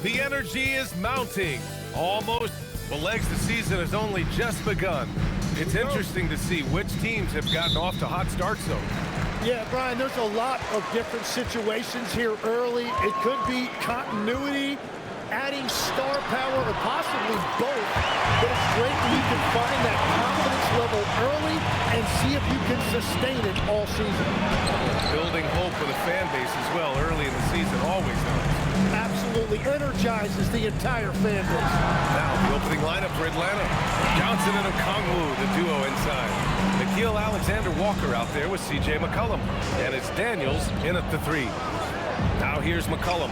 The energy is mounting. Almost. Well, Legs, the season has only just begun. It's interesting to see which teams have gotten off to hot starts, though. Yeah, Brian, there's a lot of different situations here early. It could be continuity, adding star power, or possibly both. But it's great when you can find that confidence level early and see if you can sustain it all season. Building hope with a fan base as well early in the season always helps. Absolutely energizes the entire fan base. Now, the opening lineup for Atlanta. Johnson and Okongwu, the duo inside. Nickeil Alexander-Walker out there with C.J. McCollum. And it's Daniels in at the 3. Now here's McCollum.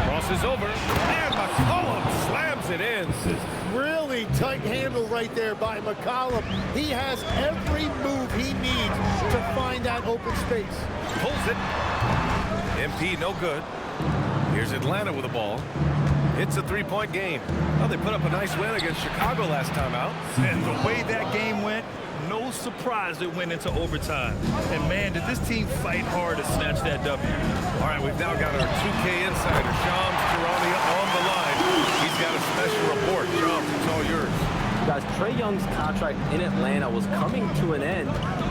Crosses over, and McCollum slams it in. Really tight handle right there by McCollum. He has every move he needs to find that open space. Pulls it. MP no good. Here's Atlanta with the ball. It's a 3-point game. Well, they put up a nice win against Chicago last time out. And the way that game went, no surprise it went into overtime. And man, did this team fight hard to snatch that W. All right, we've now got our 2K insider, Shams Charania, on the line. He's got a special report. Shams, it's all yours. Guys, Trae Young's contract in Atlanta was coming to an end,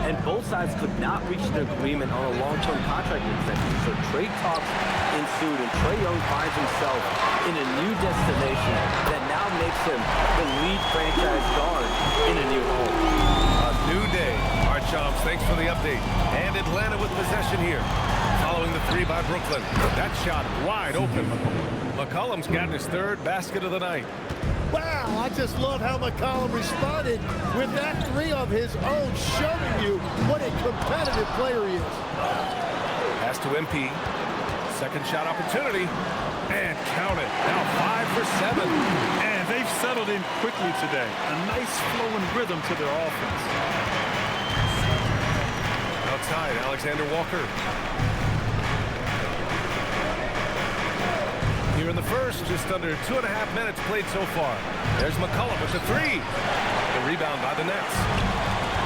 and both sides could not reach an agreement on a long-term contract extension. So trade talks ensued, and Trae Young finds himself in a new destination that now makes him the lead franchise guard in a new home. A new day. All right, Shams, thanks for the update. And Atlanta with possession here. Following the 3 by Brooklyn. That shot wide open. McCollum's gotten his 3rd basket of the night. Wow, I just love how McCollum responded with that 3 of his own, showing you what a competitive player he is. Pass to MP. Second shot opportunity. And count it. Now 5 for 7. And they've settled in quickly today. A nice flowing rhythm to their offense. Outside, Alexander Walker. Here in the first, just under 2.5 minutes played so far. There's McCollum with the 3. The rebound by the Nets.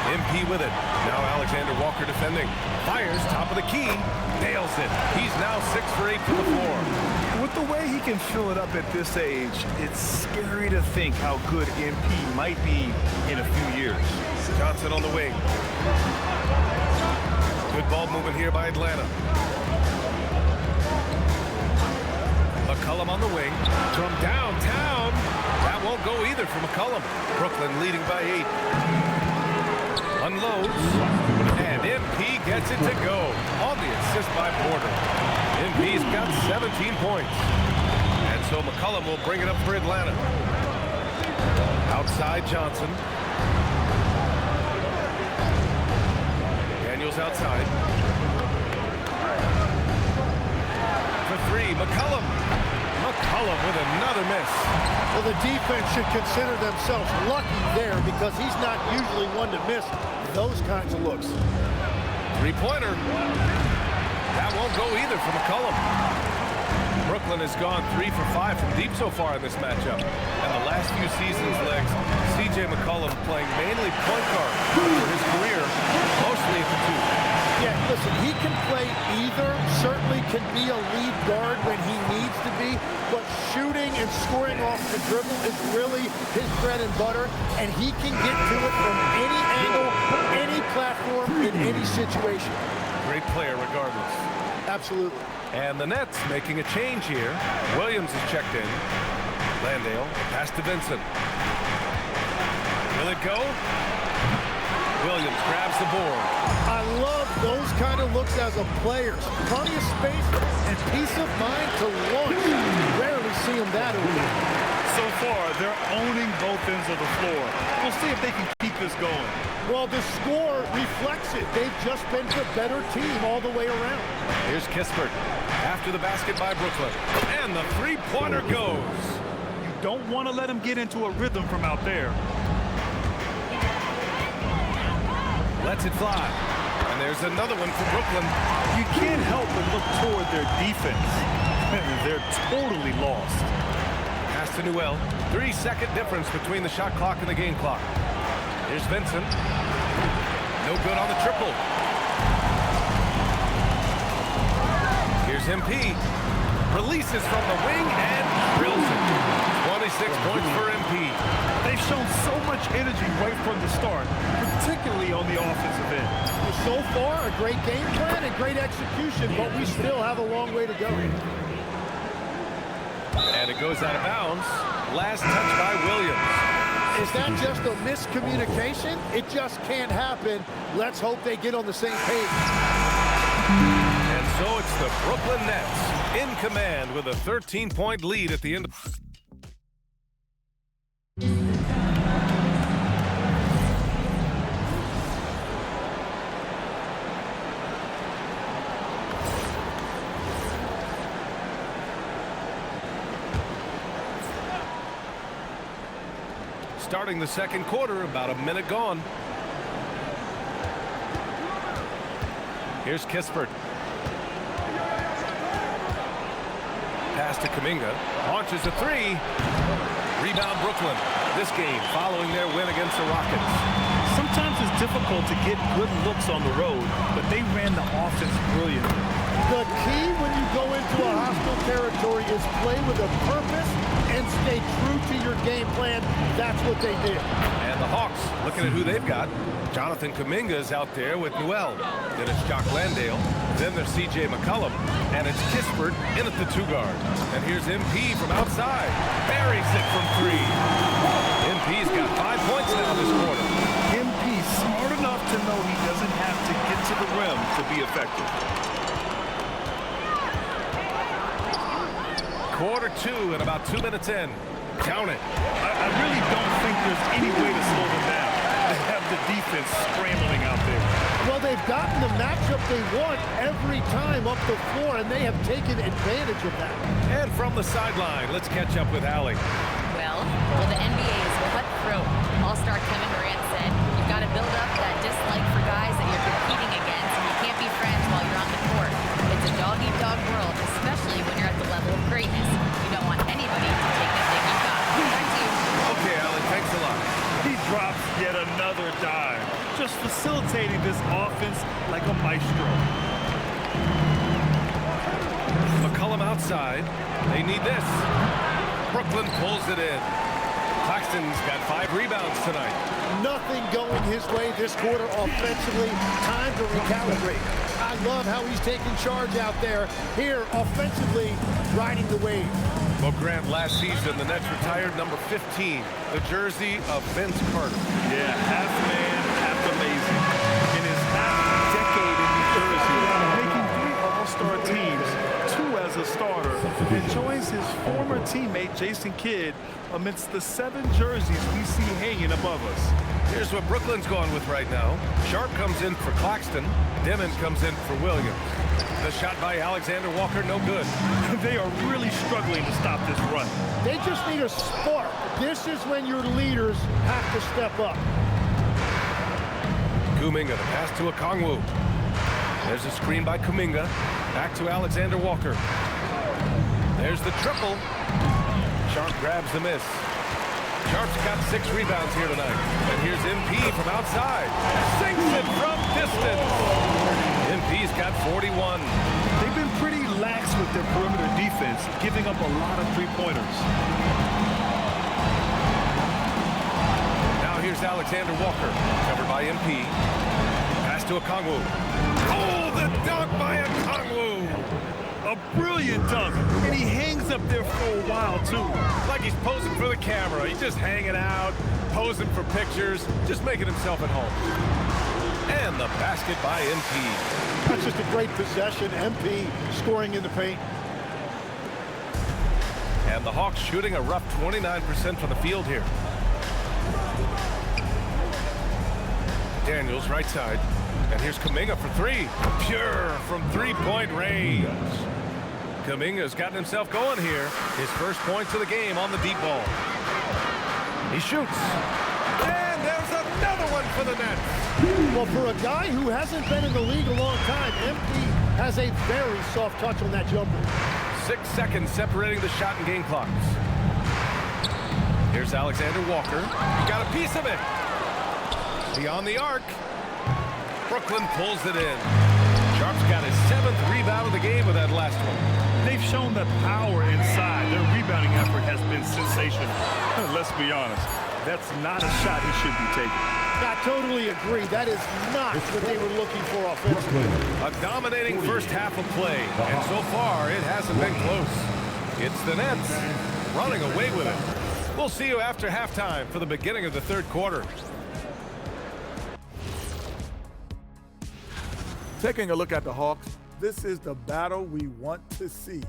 MP with it. Now Alexander Walker defending. Fires, top of the key. Nails it. He's now 6 for 8 from the floor. With the way he can fill it up at this age, it's scary to think how good MP might be in a few years. Johnson on the wing. Good ball movement here by Atlanta. McCollum on the wing. From downtown. That won't go either for McCollum. Brooklyn leading by 8. Unloads. And MP gets it to go. On the assist by Porter. MP's got 17 points. And so McCollum will bring it up for Atlanta. Outside Johnson. Daniels outside. For 3, McCollum. McCollum with another miss. Well, the defense should consider themselves lucky there because he's not usually one to miss those kinds of looks. 3-pointer. That won't go either for McCollum. Brooklyn has gone 3 for 5 from deep so far in this matchup. And the last few seasons, Legs, C.J. McCollum playing mainly point guard for his career, mostly at the 2. Yeah, listen, he can play either, certainly can be a lead guard when he needs to be, but shooting and scoring off the dribble is really his bread and butter, and he can get to it from any angle, any platform, in any situation. Great player regardless. Absolutely. And the Nets making a change here. Williams is checked in. Landale, pass to Vincent. Will it go? Williams grabs the board. I love those kind of looks as a player. Plenty of space and peace of mind to launch. Rarely see him that early. So far, they're owning both ends of the floor. We'll see if they can keep this going. Well, the score reflects it. They've just been the better team all the way around. Here's Kispert after the basket by Brooklyn. And the 3-pointer goes. You don't want to let him get into a rhythm from out there. Lets it fly. And there's another one for Brooklyn. You can't help but look toward their defense. They're totally lost. Pass to Newell. 3-second difference between the shot clock and the game clock. Here's Vincent. No good on the triple. MP. Releases from the wing and drills it. 26 points for MP. They've shown so much energy right from the start, particularly on the offensive end. So far, a great game plan and great execution, but we still have a long way to go. And it goes out of bounds. Last touch by Williams. Is that just a miscommunication? It just can't happen. Let's hope they get on the same page. And so it's the Brooklyn Nets in command with a 13-point lead at the end. Starting the second quarter, about a minute gone. Here's Kispert. Pass to Kuminga. Launches a three. Rebound Brooklyn. This game following their win against the Rockets. Sometimes it's difficult to get good looks on the road, but they ran the offense brilliantly. The key when you go into a hostile territory is play with a purpose and stay true to your game plan. That's what they did. And the Hawks, looking at who they've got. Jonathan Kuminga is out there with Newell. Then it's Jock Landale. Then there's C.J. McCollum. And it's Kispert in at the 2-guard. And here's MP from outside. Buries it from 3. MP's got 5 points now this quarter. MP smart enough to know he doesn't have to get to the rim to be effective. Quarter 2 and about 2 minutes in. Count it. I really don't think there's any way to slow them down. They have the defense scrambling out there. Well, they've gotten the matchup they want every time up the floor, and they have taken advantage of that. And from the sideline, let's catch up with Allie. Well, the NBA is cutthroat. All-star Kevin Durant said, you've got to build up that dislike for guys that you're competing against, and you can't be friends while you're on the court. It's a dog-eat-dog world, especially when you're at the level of greatness. You don't want anybody to take the thing you got. Back to you. Okay, Allie, thanks a lot. He drops yet another dime, just facilitating this offense like a maestro. McCollum outside. They need this. Brooklyn pulls it in. Claxton's got 5 rebounds tonight. Nothing going his way this quarter offensively. Time to recalibrate. I love how he's taking charge out there. Here, offensively, riding the wave. Well, Grant, last season, the Nets retired number 15, the jersey of Vince Carter. Yeah, half man, half amazing. In his half-decade in New Jersey, making 3 All-Star teams, 2 as a starter, and joins his former teammate Jason Kidd amidst the 7 jerseys we see hanging above us. Here's what Brooklyn's going with right now. Sharp comes in for Claxton. Demon comes in for Williams. The shot by Alexander Walker, no good. They are really struggling to stop this run. They just need a spark. This is when your leaders have to step up. Kuminga, the pass to Okongwu. There's a screen by Kuminga. Back to Alexander Walker. There's the triple. Sharp grabs the miss. Sharp's got 6 rebounds here tonight. And here's MP from outside. Sinks it from distance. MP's got 41. They've been pretty lax with their perimeter defense, giving up a lot of 3-pointers. Now here's Alexander Walker, covered by MP. Pass to Okongwu. Oh, the dunk by Okongwu! A brilliant dunk, and he hangs up there for a while, too. Like he's posing for the camera. He's just hanging out, posing for pictures, just making himself at home. And the basket by MP. That's just a great possession. MP scoring in the paint. And the Hawks shooting a rough 29% from the field here. Daniels right side. And here's Kuminga for 3. Pure from 3-point range. Kuminga's gotten himself going here. His first points of the game on the deep ball. He shoots. And there's another one for the Nets. Well, for a guy who hasn't been in the league a long time, MP has a very soft touch on that jumper. 6 seconds separating the shot and game clocks. Here's Alexander Walker. He got a piece of it. Beyond the arc. Brooklyn pulls it in. Sharp's got his 7th rebound of the game. game with that last one. They've shown that power inside. Their rebounding effort has been sensational. Let's be honest, that's not a shot he should be taking. I totally agree. That is not what they were looking for offensively. A dominating first half of play, and so far it hasn't been close. It's the Nets running away with it. We'll see you after halftime for the beginning of the third quarter. Taking a look at the Hawks, this is the battle we want to see.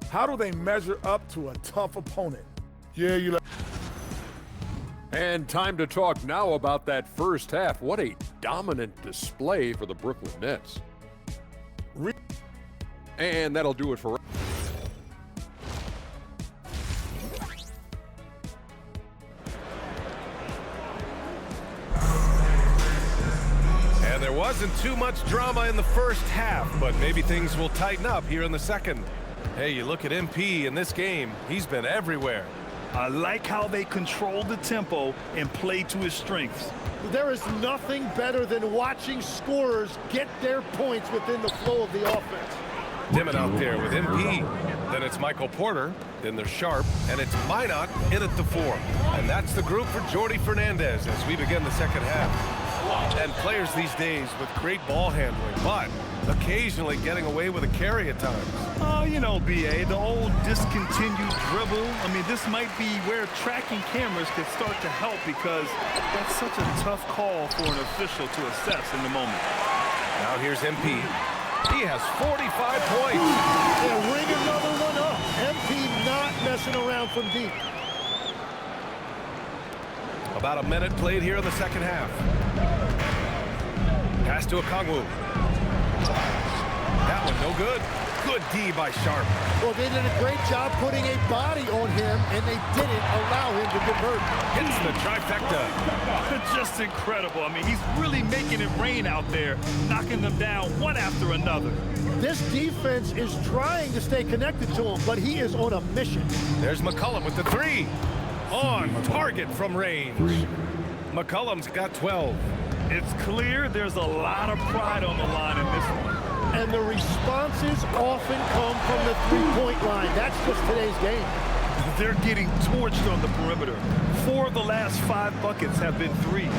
How do they measure up to a tough opponent? Yeah, you. And time to talk now about that first half. What a dominant display for the Brooklyn Nets. And that'll do it for... And there wasn't too much drama in the first half, but maybe things will tighten up here in the second. Hey, you look at MP in this game, he's been everywhere. I like how they control the tempo and play to his strengths. There is nothing better than watching scorers get their points within the flow of the offense. Dimon out there with MP. Then it's Michael Porter. Then there's Sharp. And it's Minot in at the 4. And that's the group for Jordi Fernandez as we begin the second half. And players these days with great ball handling, but occasionally getting away with a carry at times. Oh, you know, BA, the old discontinued dribble. I mean, this might be where tracking cameras could start to help because that's such a tough call for an official to assess in the moment. Now here's MP. He has 45 points. Yeah, ring another one up. MP not messing around from deep. About a minute played here in the second half. Pass to Okongwu. That one no good. Good D by Sharp. Well, they did a great job putting a body on him, and they didn't allow him to convert. Hits the trifecta. Just incredible. I mean, he's really making it rain out there, knocking them down one after another. This defense is trying to stay connected to him, but he is on a mission. There's McCollum with the 3. On target from range. McCollum's got 12. It's clear there's a lot of pride on the line in this one. And the responses often come from the three-point line. That's just today's game. They're getting torched on the perimeter. 4 of the last 5 buckets have been threes.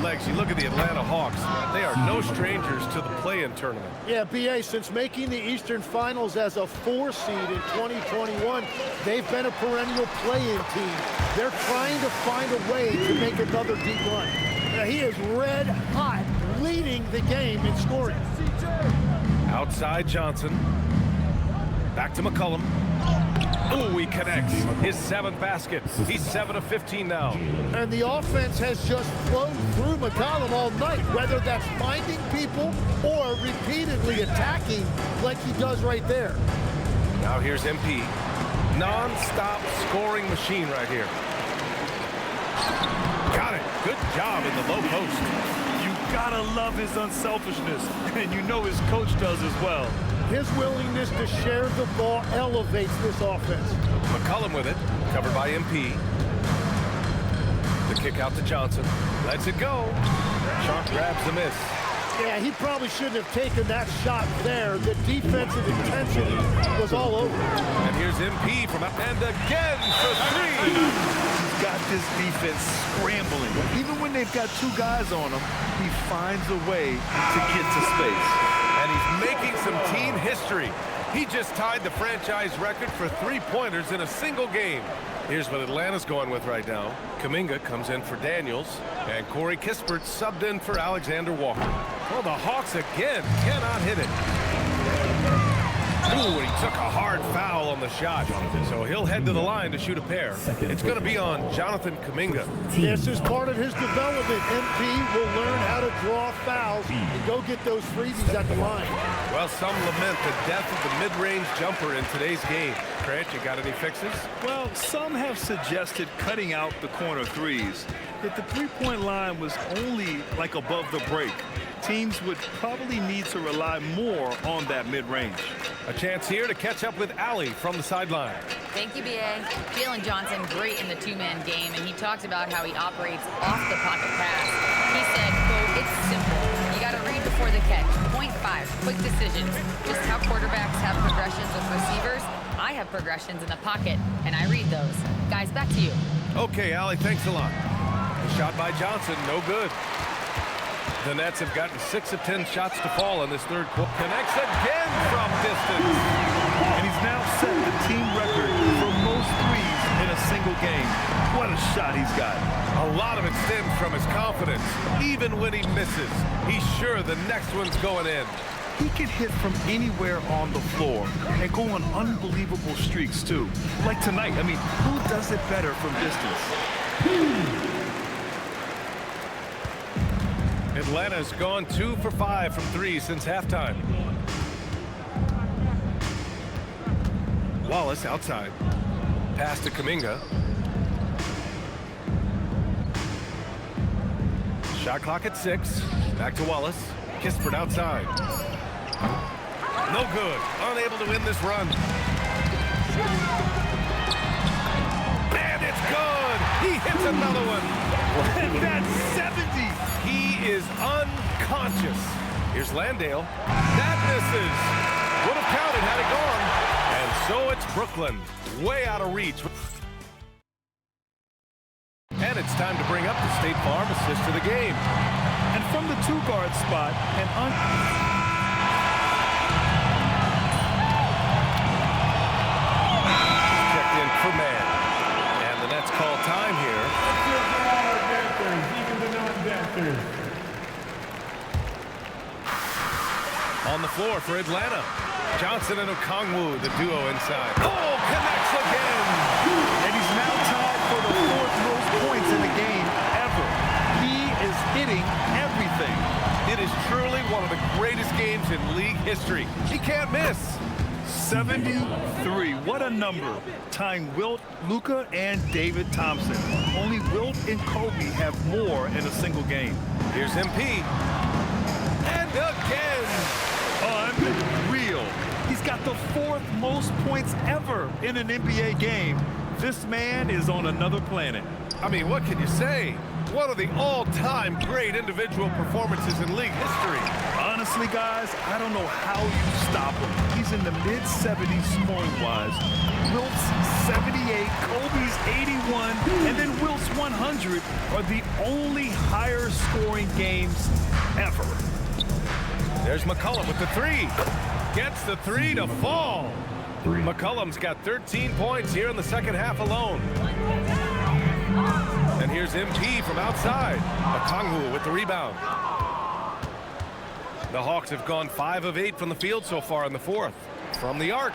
Legs, you look at the Atlanta Hawks. They are no strangers to the play-in tournament. Yeah, BA, since making the Eastern Finals as a 4 seed in 2021, they've been a perennial play-in team. They're trying to find a way to make another deep run. Now, he is red hot, leading the game in scoring. Outside Johnson. Back to McCollum. Ooh, he connects. His 7th basket. He's 7 of 15 now. And the offense has just flowed through McCollum all night, whether that's finding people or repeatedly attacking like he does right there. Now here's MP. Non-stop scoring machine right here. Got it. Good job in the low post. You gotta love his unselfishness, and you know his coach does as well. His willingness to share the ball elevates this offense. McCollum with it, covered by MP. The kick out to Johnson. Lets it go. Sharp grabs the miss. Yeah, he probably shouldn't have taken that shot there. The defensive intensity was all over. And here's MP from up and again for 3. He's got this defense scrambling. Even when they've got 2 guys on him, he finds a way to get to space. And he's making some team history. He just tied the franchise record for 3-pointers in a single game. Here's what Atlanta's going with right now. Kuminga comes in for Daniels, and Corey Kispert subbed in for Alexander Walker. Well, the Hawks again cannot hit it. Ooh, and he took a hard foul on the shot. So he'll head to the line to shoot a pair. It's going to be on Jonathan Kuminga. This is part of his development. MP will learn how to draw fouls and go get those freebies at the line. Well, some lament the death of the mid-range jumper in today's game. Grant, you got any fixes? Well, some have suggested cutting out the corner threes. If the three-point line was only like above the break, teams would probably need to rely more on that mid-range. A chance here to catch up with Allie from the sideline. Thank you, B.A. Jalen Johnson, great in the 2-man game, and he talked about how he operates off the pocket pass. He said, quote, "It's simple. You got to read the before the catch. 0.5. Quick decisions. Just how quarterbacks have progressions with receivers, I have progressions in the pocket, and I read those. Guys, back to you. Okay, Allie, thanks a lot. The shot by Johnson, no good. The Nets have gotten 6 of 10 shots to fall in this third quarter. Connects again from distance. And he's now set the team record for most threes in a single game. What a shot he's got. A lot of it stems from his confidence. Even when he misses, he's sure the next one's going in. He can hit from anywhere on the floor and go on unbelievable streaks, too. Like tonight, I mean, who does it better from distance? Atlanta's gone 2 for 5 from 3 since halftime. Wallace outside. Pass to Kuminga. Shot clock at 6. Back to Wallace. Kispert outside. No good. Unable to win this run. And it's good. He hits another one. And that's 70. He is unconscious. Here's Landale. That misses. Would have counted had it gone. And so it's Brooklyn. Way out of reach. And it's time to bring up the State Farm assist to the game. And from the 2-guard spot, checked in for man. And the Nets call time here. On the floor for Atlanta. Johnson and Okongwu, the duo inside. Oh, connects again. and he's now tied for the 4th most points in the game ever. He is hitting everything. It is truly one of the greatest games in league history. He can't miss. 73. What a number. Tying Wilt, Luka, and David Thompson. Only Wilt and Kobe have more in a single game. Here's MP. And again. Unreal. He's got the 4th most points ever in an NBA game. This man is on another planet. I mean, what can you say? One of the all-time great individual performances in league history. Honestly, guys, I don't know how you stop him. He's in the mid-70s scoring-wise. Wilt's 78, Kobe's 81, and then Wilt's 100 are the only higher-scoring games ever. There's McCollum with the 3. Gets the 3 to fall. McCollum's got 13 points here in the second half alone. And here's MP from outside. Okongwu with the rebound. The Hawks have gone 5 of 8 from the field so far in the 4th. From the arc.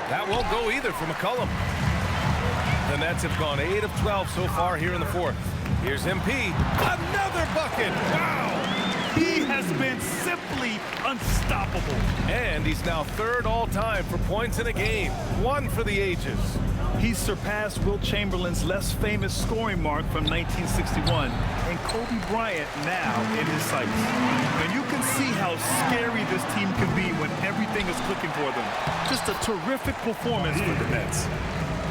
That won't go either for McCollum. The Nets have gone 8 of 12 so far here in the 4th. Here's MP. Another bucket. Wow. He has been simply unstoppable. And he's now 3rd all-time for points in a game. 1 for the ages. He's surpassed Wilt Chamberlain's less famous scoring mark from 1961 and Kobe Bryant now in his sights. And you can see how scary this team can be when everything is clicking for them. Just a terrific performance for the Nets.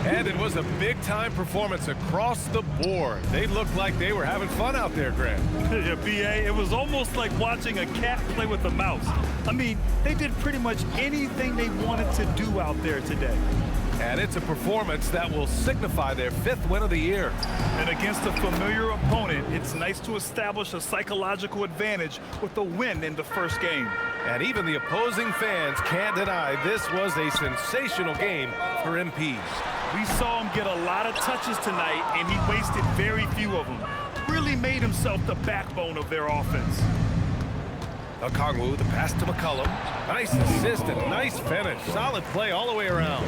And it was a big-time performance across the board. They looked like they were having fun out there, Grant. Yeah, B.A., it was almost like watching a cat play with a mouse. I mean, they did pretty much anything they wanted to do out there today. And it's a performance that will signify their 5th win of the year. And against a familiar opponent, it's nice to establish a psychological advantage with a win in the first game. And even the opposing fans can't deny this was a sensational game for MP. We saw him get a lot of touches tonight, and he wasted very few of them. Really made himself the backbone of their offense. Okongwu, the pass to McCollum. Nice assist and nice finish. Solid play all the way around.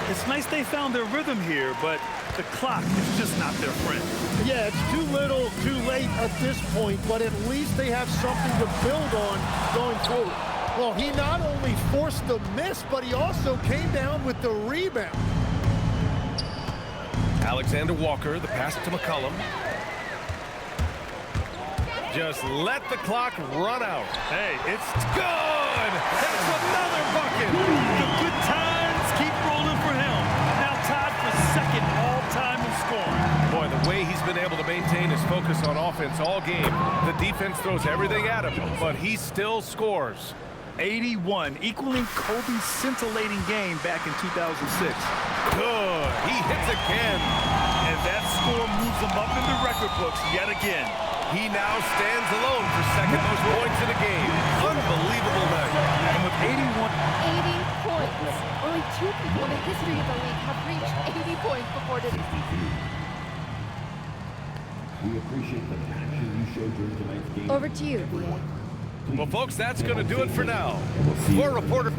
It's nice they found their rhythm here, but the clock is just not their friend. Yeah, it's too little, too late at this point, but at least they have something to build on going forward. Well, he not only forced the miss, but he also came down with the rebound. Alexander Walker, the pass to McCollum. Just let the clock run out. Hey, it's good! That's another bucket! The good times keep rolling for him. Now tied for 2nd all-time in scoring. Boy, the way he's been able to maintain his focus focus on offense all game. The defense throws everything at him, but he still scores. 81, equaling Kobe's scintillating game back in 2006. Good. He hits again. And that score moves him up in the record books yet again. He now stands alone for second most points in the game. Unbelievable night. And with 81... 80 points. Only 2 people in the history of the league have reached 80 points before today. We appreciate the passion you showed during tonight's game. Over to you, VA. Well, folks, that's going to do it for now. For reporter...